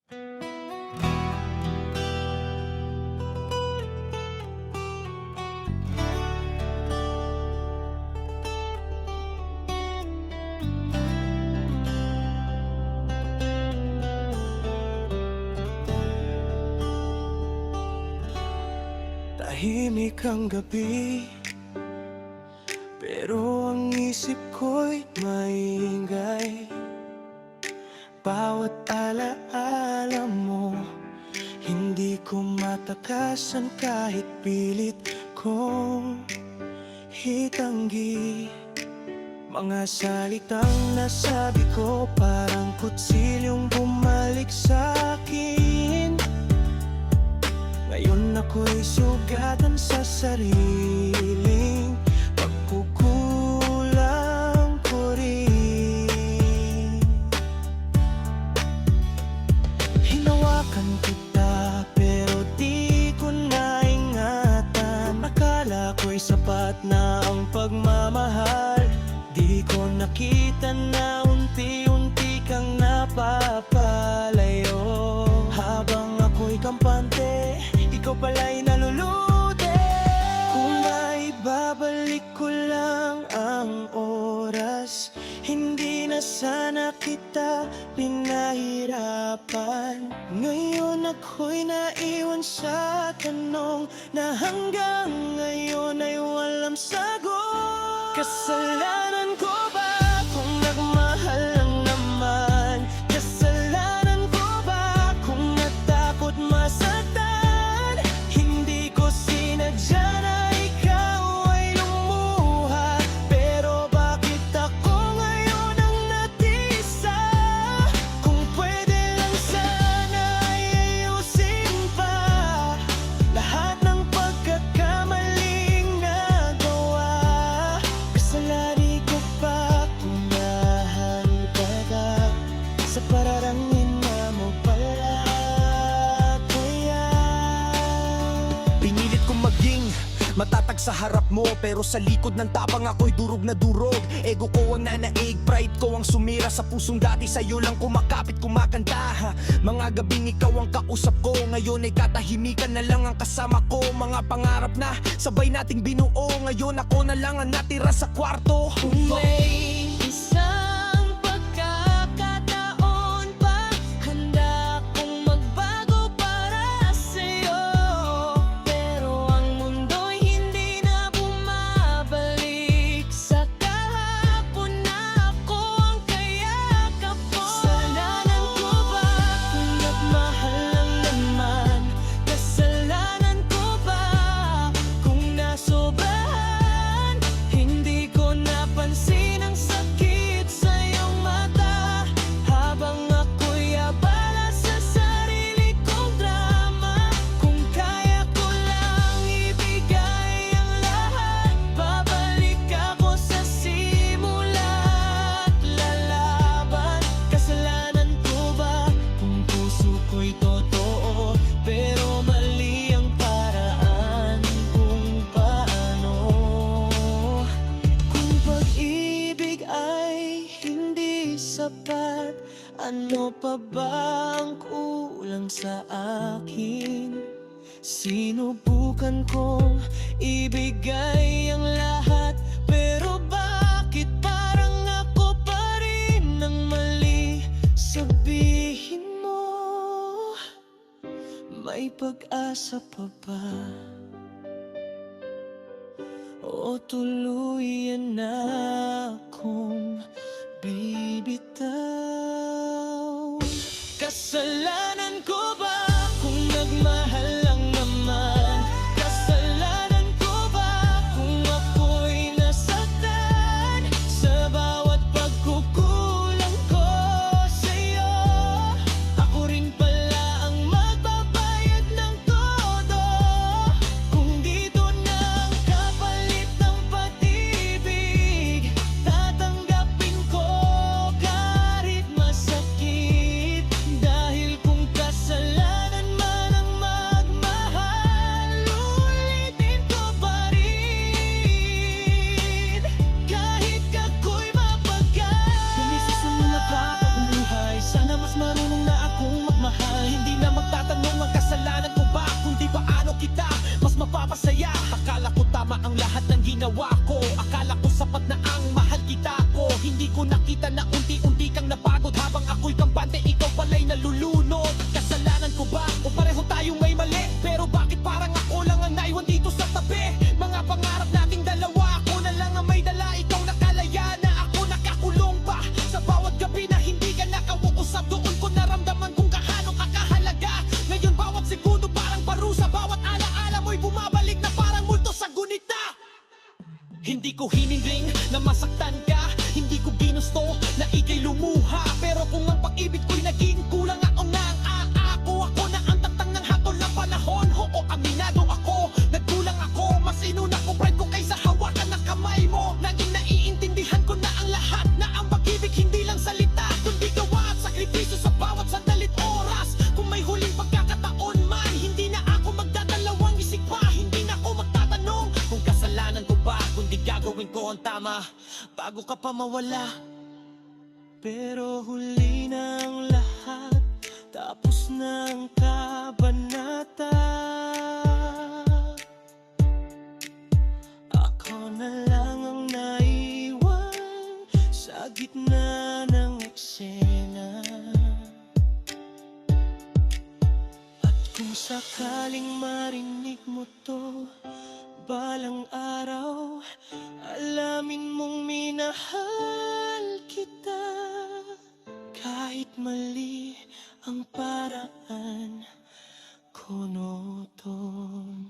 Tahimik ang gabi, pero ang isip ko'y maingay. Bawat alaala mo, hindi ko matakasan kahit pilit kong itanggi. Mga salitang nasabi ko parang kutsilyong bumalik sa'kin. Ngayon ako'y sugatan sa sariling pagkukulang ko rin. Hinawakan kita pero di ko naingatan. Akala ko'y sapat na ang pagmamahal. Di ko nakita na unti-unti kang napapalayo. Habang ako'y kampante, ikaw pala'y nalulude. Kung maibabalik ko lang ang oras, hindi na sana kita pinahirapan. Ngayon ako'y naiwan sa tanong na hanggang ngayon ay walang sagot. Kasalanan ko ba kung nagmahal lang naman? Kasalanan ko ba kung natakot masaktan? Hindi ko sinadya na ikaw ay lumuha, pero bakit ako ngayon ang natisa? Kung pwede lang sana ay ayusin pa lahat ng pagkakamaling nagawa. Kasalanan ko pa kung nahanda ka sa pararangin na mo pala kuya. Pinilit kong maging matatag sa harap mo, pero sa likod ng tapang ako'y durog na durog. Ego ko ang nanaig, pride ko ang sumira sa pusong dati sa'yo lang kumakapit, kumakanta. Mga gabing ikaw ang kausap ko, ngayon ay katahimikan na lang ang kasama ko. Mga pangarap na sabay nating binuo, ngayon ako na lang ang natira sa kwarto. May isang pagkakataon pa, handa akong magbago para sa'yo. Pero ang mundo'y hindi na bumabalik sa kahapon na ako ang kayakap mo. Kasalanan ko ba kung nagmahal lang naman? Kasalanan ko ba kung nasobrahan? Hindi ko napansin ang sakit sa iyong mata habang ako'y abala sa sarili kong drama. Kung kaya ko lang ibigay ang lahat, babalik ako sa simula't lalaban. Kasalanan ko ba kung puso ko'y totoo, pero mali ang paraan kung paano? Kung pag-ibig ay hindi sapat, ano pa ba ang kulang sa akin? Sinubukan kong ibigay ang lahat, pero bakit parang ako pa rin ang mali? Sabihin mo, may pag-asa pa ba? O tuluyan na akong bibitaw? Kasalanan ko ba kung nagmahal lang naman? Kasalanan ko ba kung ako'y nasaktan sa bawat pagkukulang ko sa'yo? Ako rin pala ang magbabayad ng todo kung dito na ang kapalit ng pag-ibig. Tatanggapin ko kahit bago ka pa mawala. Pero huli na ang lahat, tapos na ang kabanata. Ako na lang ang naiwan sa gitna ng eksena. At kung sakaling marinig mo to balang araw, alamin mong minahal kita. Kahit mali ang paraan ko noon.